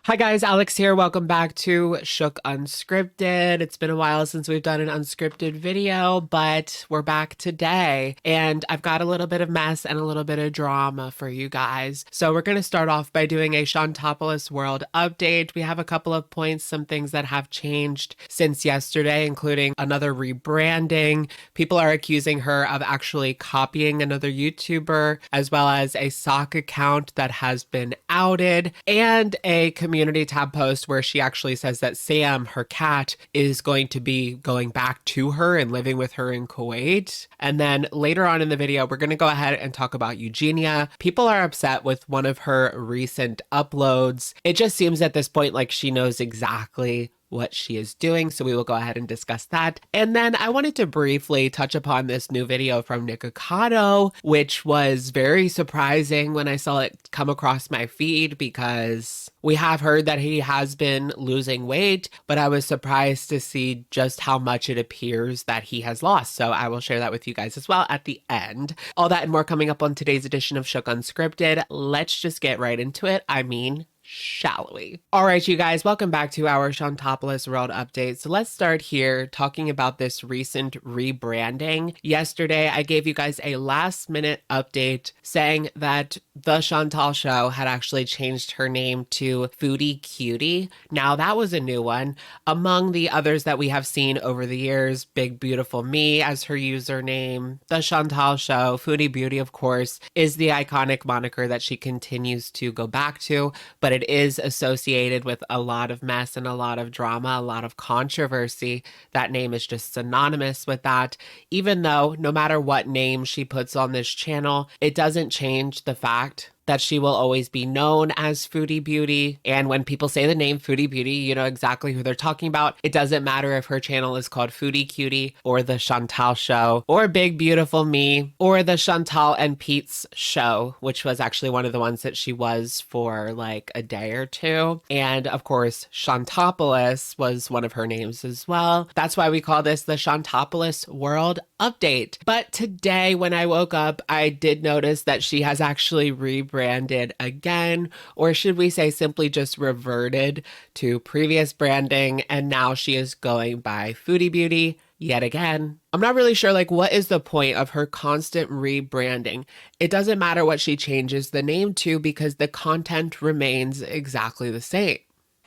Hi guys, Alex here. Welcome back to Shook Unscripted. It's been a while since we've done an unscripted video, but we're back today. And I've got a little bit of mess and a little bit of drama for you guys. So we're going to start off by doing a Shantopoulos world update. We have a couple of points, some things that have changed since yesterday, including another rebranding. People are accusing her of actually copying another YouTuber, as well as a sock account that has been outed, and a community tab post where she actually says that Sam, her cat, is going to be going back to her and living with her in Kuwait. And then later on in the video, we're going to go ahead and talk about Eugenia. People are upset with one of her recent uploads. It just seems at this point like she knows exactly what she is doing, so we will go ahead and discuss that. And then I wanted to briefly touch upon this new video from Nikocado, which was very surprising when I saw it come across my feed, because we have heard that he has been losing weight, but I was surprised to see just how much it appears that he has lost. So I will share that with you guys as well at the end. All that and more coming up on today's edition of Shook Unscripted. Let's just get right into it. Shall we? All right, you guys, welcome back to our Shantopoulos world update. So let's start here talking about this recent rebranding. Yesterday, I gave you guys a last minute update saying that the Chantal show had actually changed her name to Foodie Cutie. Now that was a new one. Among the others that we have seen over the years, Big Beautiful Me as her username, the Chantal show, Foodie Beauty, of course, is the iconic moniker that she continues to go back to, but it is associated with a lot of mess and a lot of drama, a lot of controversy. That name is just synonymous with that. Even though no matter what name she puts on this channel, it doesn't change the fact that she will always be known as Foodie Beauty. And when people say the name Foodie Beauty, you know exactly who they're talking about. It doesn't matter if her channel is called Foodie Cutie or The Chantal Show or Big Beautiful Me or The Chantal and Pete's Show, which was actually one of the ones that she was for like a day or two. And of course, Shantopoulos was one of her names as well. That's why we call this the Shantopoulos World Update. But today when I woke up, I did notice that she has actually rebranded again, or should we say simply just reverted to previous branding, and now she is going by Foodie Beauty yet again. I'm not really sure, like, what is the point of her constant rebranding? It doesn't matter what she changes the name to because the content remains exactly the same.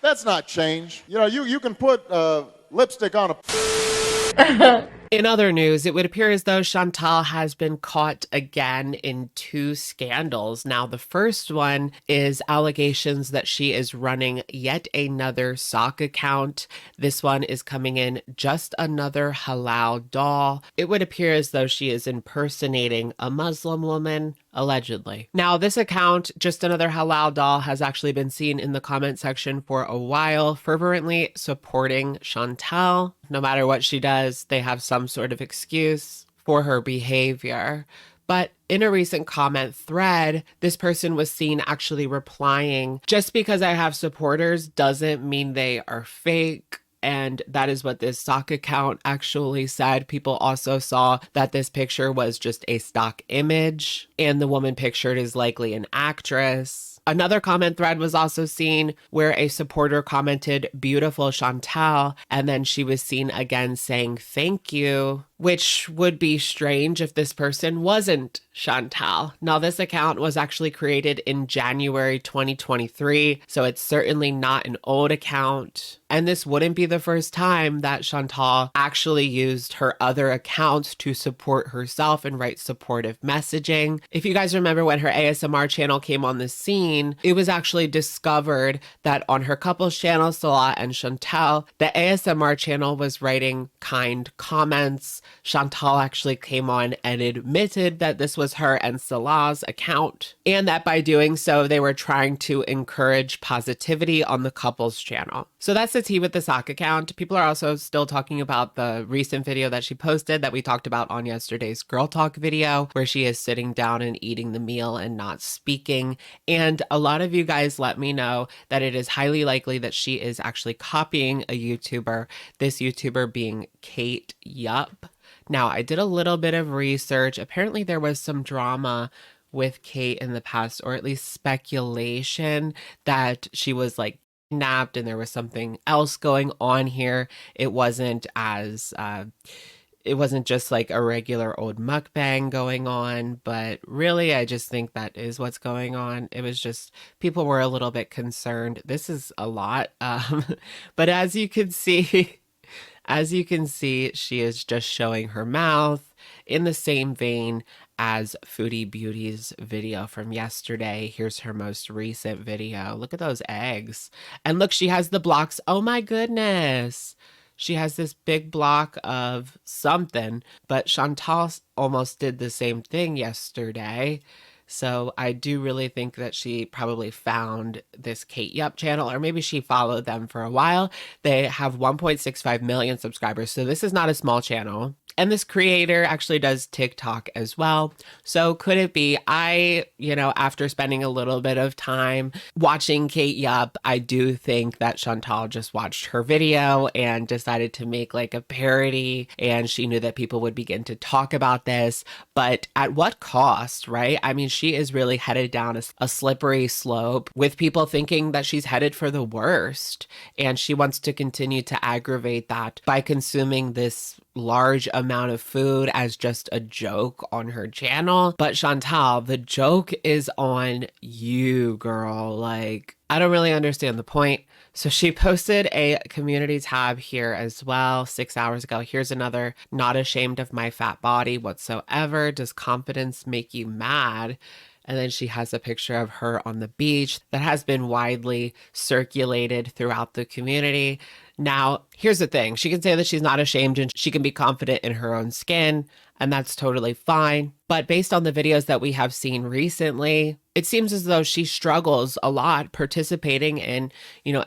That's not change. You know, you can put lipstick on a... In other news, it would appear as though Chantal has been caught again in two scandals. Now, the first one is allegations that she is running yet another sock account. This one is coming in just another halal doll. It would appear as though she is impersonating a Muslim woman, allegedly. Now, this account, just another halal doll, has actually been seen in the comment section for a while, fervently supporting Chantal. No matter what she does, they have some sort of excuse for her behavior. But in a recent comment thread, this person was seen actually replying, "Just because I have supporters doesn't mean they are fake." And that is what this sock account actually said. People also saw that this picture was just a stock image, and the woman pictured is likely an actress. Another comment thread was also seen where a supporter commented, "Beautiful Chantal," and then she was seen again saying "thank you," which would be strange if this person wasn't Chantal. Now, this account was actually created in January 2023, so it's certainly not an old account. And this wouldn't be the first time that Chantal actually used her other accounts to support herself and write supportive messaging. If you guys remember when her ASMR channel came on the scene, it was actually discovered that on her couples channel, Salah and Chantal, the ASMR channel was writing kind comments. Chantal actually came on and admitted that this was her and Salah's account, and that by doing so, they were trying to encourage positivity on the couples channel. So that's the tea with the sock account. People are also still talking about the recent video that she posted that we talked about on yesterday's Girl Talk video, where she is sitting down and eating the meal and not speaking. And a lot of you guys let me know that it is highly likely that she is actually copying a YouTuber, this YouTuber being Kate Yup. Now, I did a little bit of research. Apparently there was some drama with Kate in the past, or at least speculation that she was like napped and there was something else going on here. It wasn't as it wasn't just like a regular old mukbang going on, but really I just think that is what's going on. It was just people were a little bit concerned. This is a lot. But as you can see, as you can see, she is just showing her mouth in the same vein as Foodie Beauty's video from yesterday. Here's her most recent video. Look at those eggs. And look, she has the blocks. Oh my goodness. She has this big block of something, but Chantal almost did the same thing yesterday. So I do really think that she probably found this Kate Yup channel, or maybe she followed them for a while. They have 1.65 million subscribers, so this is not a small channel. And this creator actually does TikTok as well. So could it be, after spending a little bit of time watching Kate Yup, I do think that Chantal just watched her video and decided to make like a parody, and she knew that people would begin to talk about this, but at what cost, right? I mean, she is really headed down a slippery slope with people thinking that she's headed for the worst, and she wants to continue to aggravate that by consuming this large amount of food as just a joke on her channel. But Chantal, the joke is on you, girl. Like, I don't really understand the point. So she posted a community tab here as well 6 hours ago. Here's another: not ashamed of my fat body whatsoever. Does confidence make you mad? And then she has a picture of her on the beach that has been widely circulated throughout the community. Now, here's the thing. She can say that she's not ashamed and she can be confident in her own skin, and that's totally fine. But based on the videos that we have seen recently, it seems as though she struggles a lot participating in,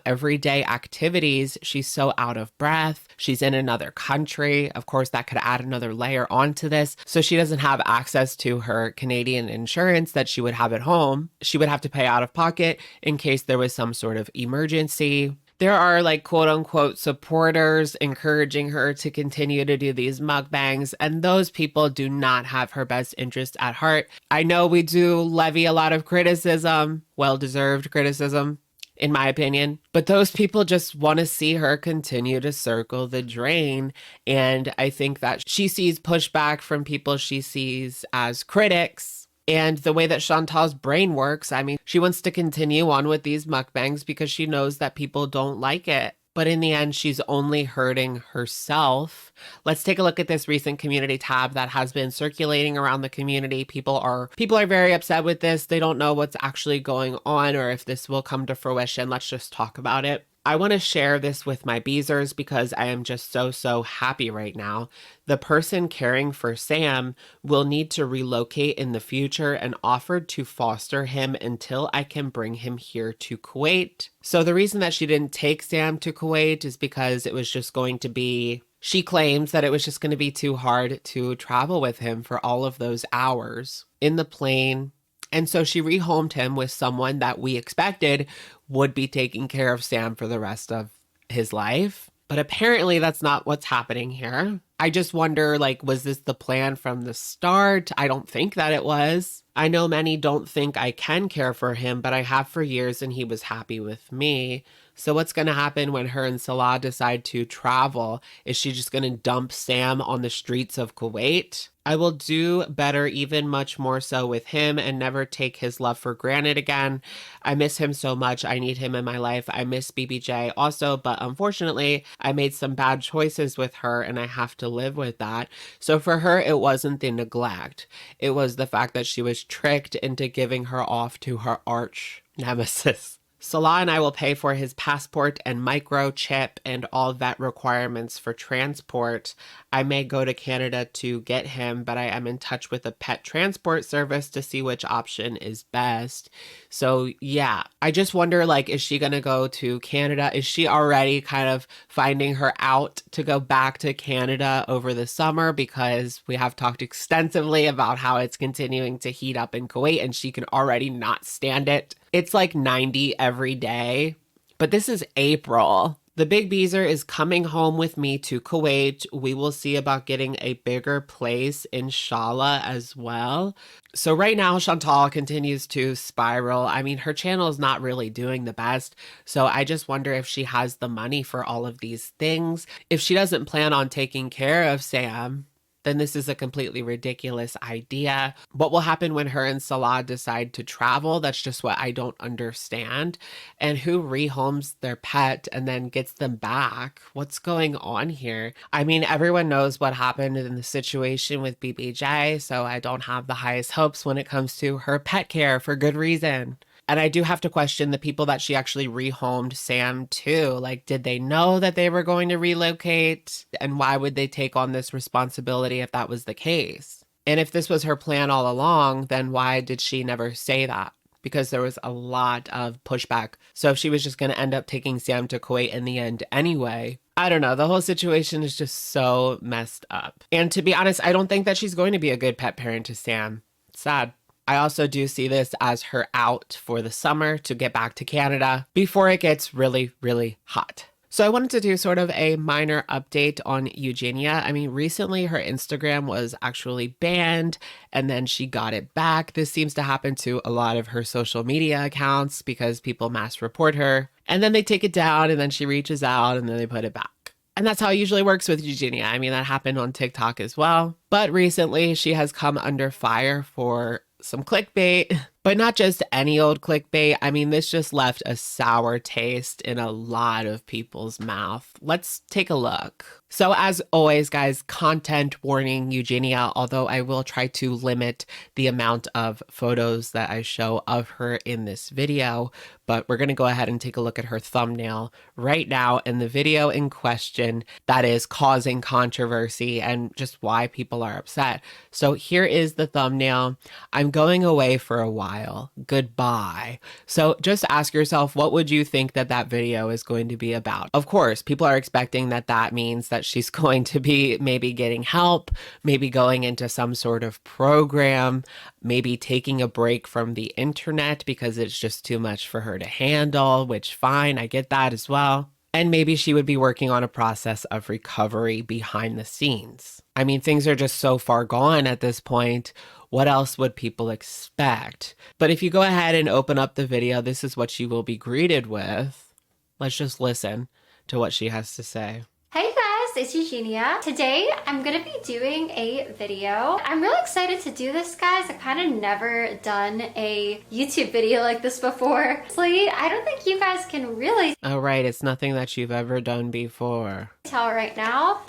everyday activities. She's so out of breath. She's in another country. Of course, that could add another layer onto this. So she doesn't have access to her Canadian insurance that she would have at home. She would have to pay out of pocket in case there was some sort of emergency. There are like quote unquote supporters encouraging her to continue to do these mukbangs, and those people do not have her best interest at heart. I know we do levy a lot of criticism, well-deserved criticism, in my opinion, but those people just want to see her continue to circle the drain. And I think that she sees pushback from people she sees as critics. And the way that Chantal's brain works, I mean, she wants to continue on with these mukbangs because she knows that people don't like it. But in the end, she's only hurting herself. Let's take a look at this recent community tab that has been circulating around the community. People are very upset with this. They don't know what's actually going on or if this will come to fruition. Let's just talk about it. I want to share this with my Beezers because I am just so happy right now. The person caring for Sam will need to relocate in the future and offered to foster him until I can bring him here to Kuwait. So the reason that she didn't take Sam to Kuwait is because it was just going to be, she claims that it was just going to be too hard to travel with him for all of those hours in the plane. And so she rehomed him with someone that we expected would be taking care of Sam for the rest of his life. But apparently that's not what's happening here. I just wonder, was this the plan from the start? I don't think that it was. I know many don't think I can care for him, but I have for years and he was happy with me. So what's going to happen when her and Salah decide to travel? Is she just going to dump Sam on the streets of Kuwait? I will do better, even much more so with him, and never take his love for granted again. I miss him so much. I need him in my life. I miss BBJ also, but unfortunately, I made some bad choices with her and I have to live with that. So for her, it wasn't the neglect. It was the fact that she was tricked into giving her off to her arch nemesis. Salah and I will pay for his passport and microchip and all vet requirements for transport. I may go to Canada to get him, but I am in touch with a pet transport service to see which option is best. So yeah, I just wonder, is she going to go to Canada? Is she already kind of finding her out to go back to Canada over the summer? Because we have talked extensively about how it's continuing to heat up in Kuwait and she can already not stand it. It's like 90 every day, but this is April. The Big Beezer is coming home with me to Kuwait. We will see about getting a bigger place, inshallah, as well. So right now, Chantal continues to spiral. I mean, her channel is not really doing the best. So I just wonder if she has the money for all of these things. If she doesn't plan on taking care of Sam, then this is a completely ridiculous idea. What will happen when her and Salah decide to travel? That's just what I don't understand. And who rehomes their pet and then gets them back? What's going on here? I mean, everyone knows what happened in the situation with BBJ, so I don't have the highest hopes when it comes to her pet care for good reason. And I do have to question the people that she actually rehomed Sam to. Like, did they know that they were going to relocate? And why would they take on this responsibility if that was the case? And if this was her plan all along, then why did she never say that? Because there was a lot of pushback. So if she was just going to end up taking Sam to Kuwait in the end anyway, I don't know. The whole situation is just so messed up. And to be honest, I don't think that she's going to be a good pet parent to Sam. It's sad. I also do see this as her out for the summer to get back to Canada before it gets really, really hot. So I wanted to do sort of a minor update on Eugenia. I mean, recently her Instagram was actually banned and then she got it back. This seems to happen to a lot of her social media accounts because people mass report her and then they take it down and then she reaches out and then they put it back. And that's how it usually works with Eugenia. I mean, that happened on TikTok as well. But recently she has come under fire for some clickbait, but not just any old clickbait. I mean, this just left a sour taste in a lot of people's mouth. Let's take a look. So as always, guys, content warning, Eugenia, although I will try to limit the amount of photos that I show of her in this video, but we're going to go ahead and take a look at her thumbnail right now in the video in question that is causing controversy and just why people are upset. So here is the thumbnail. I'm going away for a while. Goodbye. So just ask yourself, what would you think that that video is going to be about? Of course, people are expecting that that means that she's going to be maybe getting help, maybe going into some sort of program, maybe taking a break from the internet because it's just too much for her to handle, which fine, I get that as well. And maybe she would be working on a process of recovery behind the scenes. I mean, things are just so far gone at this point. What else would people expect? But if you go ahead and open up the video, this is what you will be greeted with. Let's just listen to what she has to say. Hey guys, it's Eugenia. Today I'm gonna be doing a video. I'm really excited to do this, guys. I've kind of never done a YouTube video like this before. Honestly, I don't think you guys can really Oh, right, it's nothing that you've ever done before. tell right now,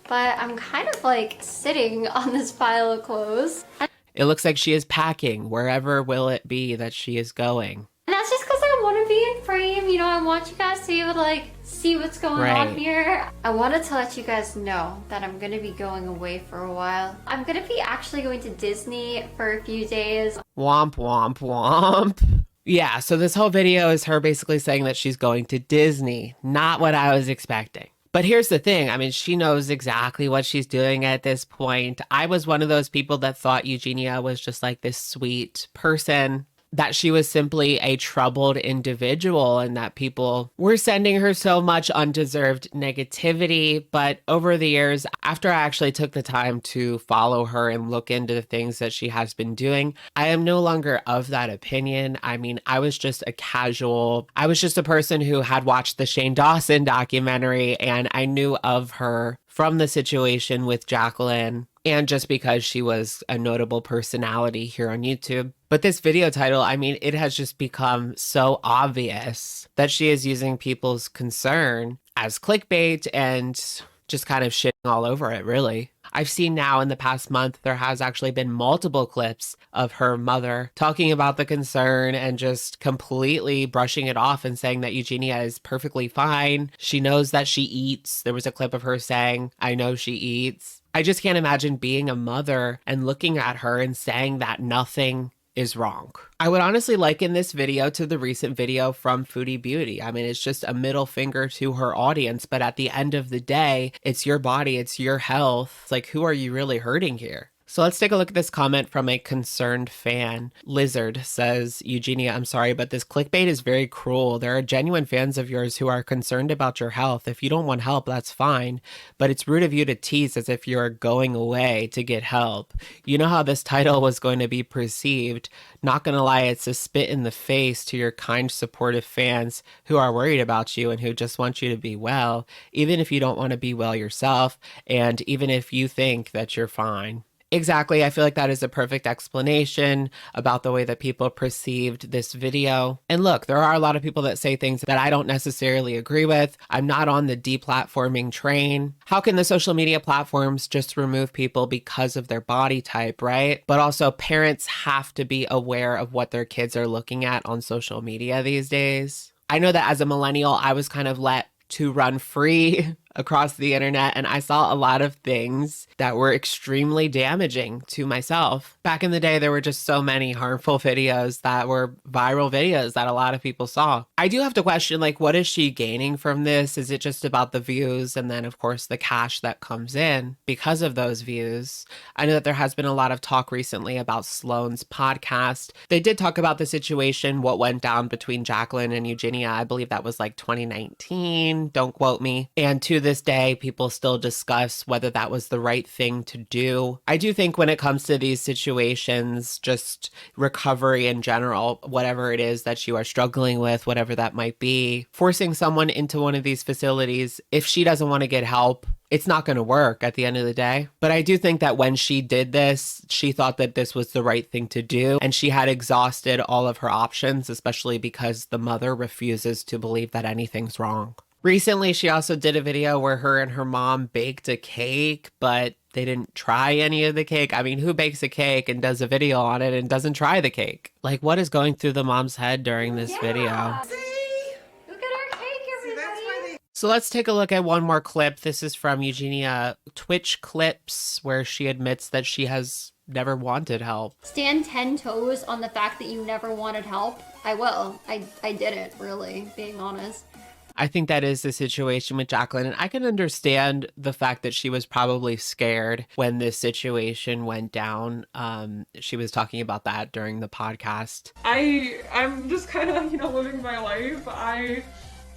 but I'm kind of like sitting on this pile of clothes. It looks like she is packing. Wherever will it be that she is going? And that's just because I want to be in frame. You know, I want you guys to be able to like see what's going on here. I wanted to let you guys know that I'm going to be going away for a while. I'm going to be actually going to Disney for a few days. Womp, womp, womp. Yeah, so this whole video is her basically saying that she's going to Disney. Not what I was expecting. But here's the thing. I mean, she knows exactly what she's doing at this point. I was one of those people that thought Eugenia was just like this sweet person, that she was simply a troubled individual and that people were sending her so much undeserved negativity. But over the years, after I actually took the time to follow her and look into the things that she has been doing, I am no longer of that opinion. I mean, I was just a person who had watched the Shane Dawson documentary and I knew of her from the situation with Jacqueline and just because she was a notable personality here on YouTube. But this video title, I mean, it has just become so obvious that she is using people's concern as clickbait and just kind of shitting all over it, really. I've seen now in the past month, there has actually been multiple clips of her mother talking about the concern and just completely brushing it off and saying that Eugenia is perfectly fine. She knows that she eats. There was a clip of her saying, I know she eats. I just can't imagine being a mother and looking at her and saying that nothing is wrong. I would honestly liken this video to the recent video from Foodie Beauty. I mean, it's just a middle finger to her audience, but at the end of the day, it's your body, it's your health. It's like, who are you really hurting here? So let's take a look at this comment from a concerned fan. Lizard says, Eugenia, I'm sorry, but this clickbait is very cruel. There are genuine fans of yours who are concerned about your health. If you don't want help, that's fine. But it's rude of you to tease as if you're going away to get help. You know how this title was going to be perceived. Not gonna lie, it's a spit in the face to your kind, supportive fans who are worried about you and who just want you to be well, even if you don't want to be well yourself, and even if you think that you're fine. Exactly. I feel like that is a perfect explanation about the way that people perceived this video. And look, there are a lot of people that say things that I don't necessarily agree with. I'm not on the deplatforming train. How can the social media platforms just remove people because of their body type, right? But also parents have to be aware of what their kids are looking at on social media these days. I know that as a millennial, I was kind of let to run free across the internet, and I saw a lot of things that were extremely damaging to myself. Back in the day, there were just so many harmful videos that were viral videos that a lot of people saw. I do have to question, like, what is she gaining from this? Is it just about the views and then, of course, the cash that comes in because of those views? I know that there has been a lot of talk recently about Sloan's podcast. They did talk about the situation, what went down between Jacqueline and Eugenia. I believe that was like 2019. Don't quote me. And to this day, people still discuss whether that was the right thing to do. I do think when it comes to these situations, just recovery in general, whatever it is that you are struggling with, whatever that might be, forcing someone into one of these facilities, if she doesn't want to get help, it's not going to work at the end of the day. But I do think that when she did this, she thought that this was the right thing to do. And she had exhausted all of her options, especially because the mother refuses to believe that anything's wrong. Recently, she also did a video where her and her mom baked a cake, but they didn't try any of the cake. I mean, who bakes a cake and does a video on it and doesn't try the cake? Like, what is going through the mom's head during this video? See? Look at our cake, everybody. So let's take a look at one more clip. This is from Eugenia Twitch clips where she admits that she has never wanted help. Stand 10 toes on the fact that you never wanted help. I will. I didn't, really, being honest. I think that is the situation with Jacqueline, and I can understand the fact that she was probably scared when this situation went down. She was talking about that during the podcast. I'm just kind of, living my life. I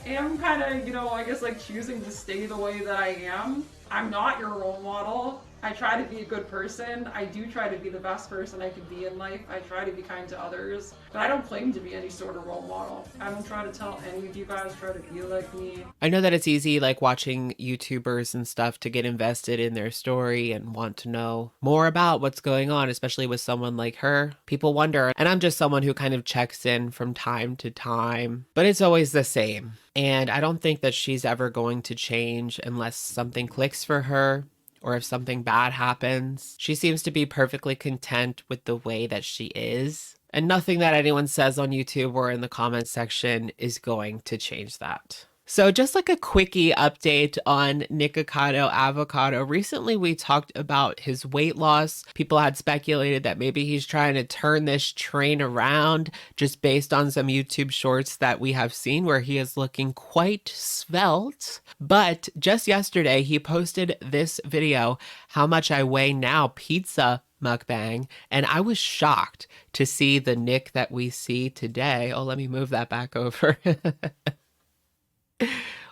am kind of, I guess like choosing to stay the way that I am. I'm not your role model. I try to be a good person. I do try to be the best person I can be in life. I try to be kind to others, but I don't claim to be any sort of role model. I don't try to tell any of you guys try to be like me. I know that it's easy, like watching YouTubers and stuff, to get invested in their story and want to know more about what's going on, especially with someone like her. People wonder, and I'm just someone who kind of checks in from time to time, but it's always the same. And I don't think that she's ever going to change unless something clicks for her, or if something bad happens. She seems to be perfectly content with the way that she is. And nothing that anyone says on YouTube or in the comments section is going to change that. So just like a quickie update on Nikocado Avocado. Recently we talked about his weight loss. People had speculated that maybe he's trying to turn this train around just based on some YouTube shorts that we have seen where he is looking quite svelte. But just yesterday he posted this video, How Much I Weigh Now Pizza mukbang, and I was shocked to see the Nick that we see today. Oh, let me move that back over.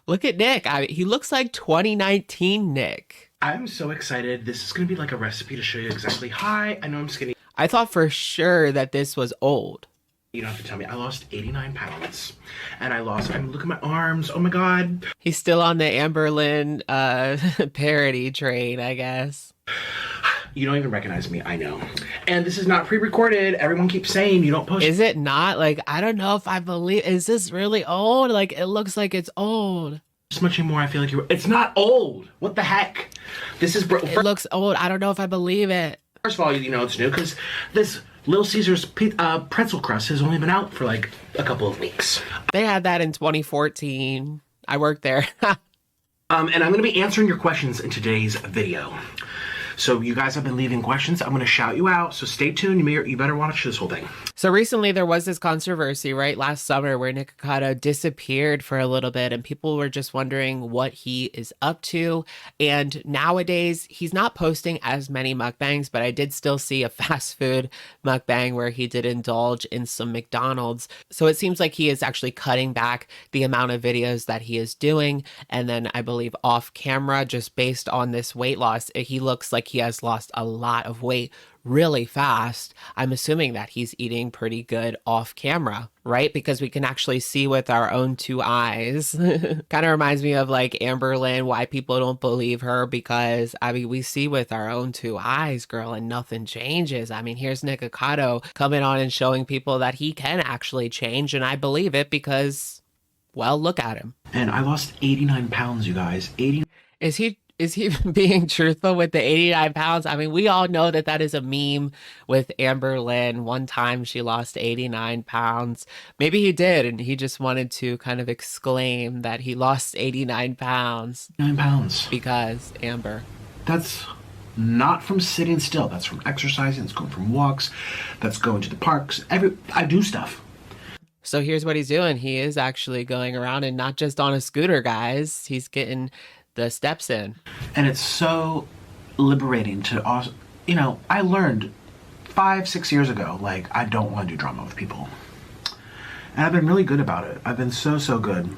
Look at Nick. He looks like 2019 Nick. I'm so excited. This is going to be like a recipe to show you exactly. Hi, I know I'm skinny. I thought for sure that this was old. You don't have to tell me. I lost 89 pounds. And look at my arms. Oh my God. He's still on the Amberlynn parody train, I guess. You don't even recognize me, I know. And this is not pre-recorded. Everyone keeps saying you don't post. Is it not? Like, I don't know if I believe, is this really old? Like, it looks like it's old. This much anymore, I feel like it's not old. What the heck? This is, it looks old. I don't know if I believe it. First of all, it's new because this Little Caesars pretzel crust has only been out for like a couple of weeks. They had that in 2014. I worked there. And I'm going to be answering your questions in today's video. So you guys have been leaving questions. I'm going to shout you out. So stay tuned. You better watch this whole thing. So recently there was this controversy, right, last summer where Nikocado disappeared for a little bit and people were just wondering what he is up to. And nowadays he's not posting as many mukbangs, but I did still see a fast food mukbang where he did indulge in some McDonald's. So it seems like he is actually cutting back the amount of videos that he is doing. And then I believe off camera, just based on this weight loss, he looks like he has lost a lot of weight really fast. I'm assuming that he's eating pretty good off camera, right? Because we can actually see with our own two eyes. Kind of reminds me of like Amber Lynn, why people don't believe her, because I mean, we see with our own two eyes, girl, and nothing changes. I mean, here's Nikocado coming on and showing people that he can actually change, and I believe it because, well, look at him. And I lost 89 pounds, you guys. 89. Is he being truthful with the 89 pounds? I mean, we all know that that is a meme with Amber Lynn. One time she lost 89 pounds. Maybe he did, and he just wanted to kind of exclaim that he lost 89 pounds. 9 pounds. Because Amber. That's not from sitting still. That's from exercising. It's going from walks. That's going to the parks. I do stuff. So here's what he's doing. He is actually going around, and not just on a scooter, guys. He's getting the steps in. And it's so liberating to also, I learned 5-6 years ago, like, I don't want to do drama with people. And I've been really good about it. I've been so good.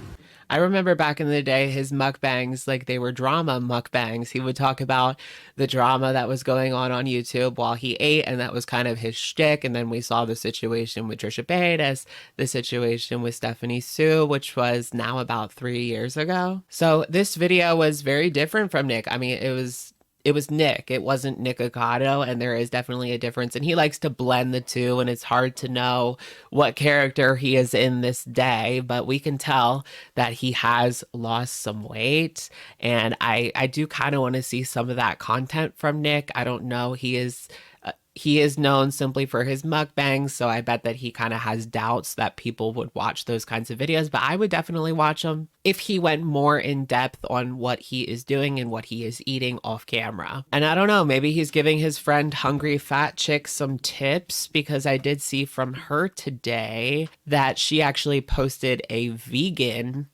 I remember back in the day, his mukbangs, like they were drama mukbangs. He would talk about the drama that was going on YouTube while he ate, and that was kind of his shtick. And then we saw the situation with Trisha Paytas, the situation with Stephanie Sue, which was now about 3 years ago. So this video was very different from Nick. I mean, it was Nick. It wasn't Nikocado, and there is definitely a difference. And he likes to blend the two, and it's hard to know what character he is in this day, but we can tell that he has lost some weight. And I do kind of want to see some of that content from Nick. I don't know. He is known simply for his mukbangs, so I bet that he kind of has doubts that people would watch those kinds of videos, but I would definitely watch them if he went more in depth on what he is doing and what he is eating off camera. And I don't know, maybe he's giving his friend Hungry Fat Chick some tips, because I did see from her today that she actually posted a vegan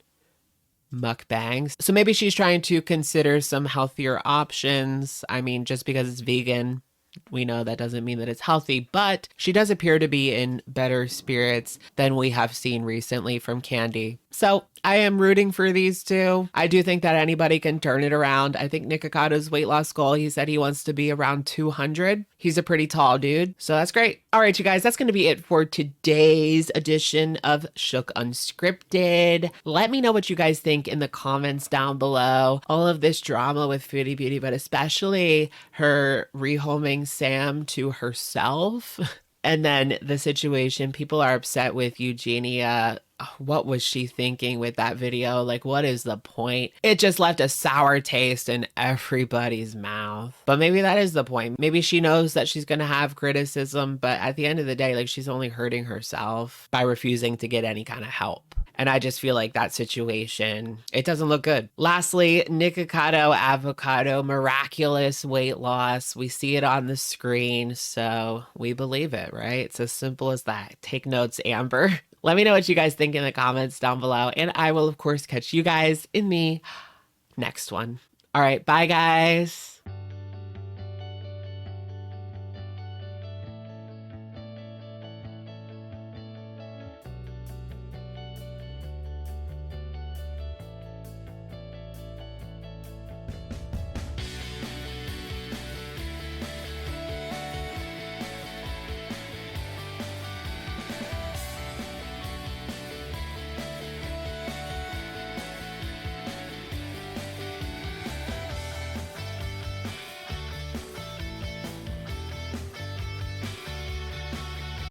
mukbang. So maybe she's trying to consider some healthier options. I mean, just because it's vegan, we know that doesn't mean that it's healthy, but she does appear to be in better spirits than we have seen recently from Candy. So I am rooting for these two. I do think that anybody can turn it around. I think Nikocado's weight loss goal, he said he wants to be around 200. He's a pretty tall dude, so that's great. All right, you guys, that's going to be it for today's edition of Shook Unscripted. Let me know what you guys think in the comments down below. All of this drama with Foodie Beauty, but especially her rehoming Sam to herself. And then the situation, people are upset with Eugenia. What was she thinking with that video? Like, what is the point? It just left a sour taste in everybody's mouth. But maybe that is the point. Maybe she knows that she's going to have criticism, but at the end of the day, like, she's only hurting herself by refusing to get any kind of help. And I just feel like that situation, it doesn't look good. Lastly, Nikocado Avocado, miraculous weight loss. We see it on the screen, so we believe it, right? It's as simple as that. Take notes, Amber. Let me know what you guys think in the comments down below, and I will, of course, catch you guys in the next one. All right, bye, guys.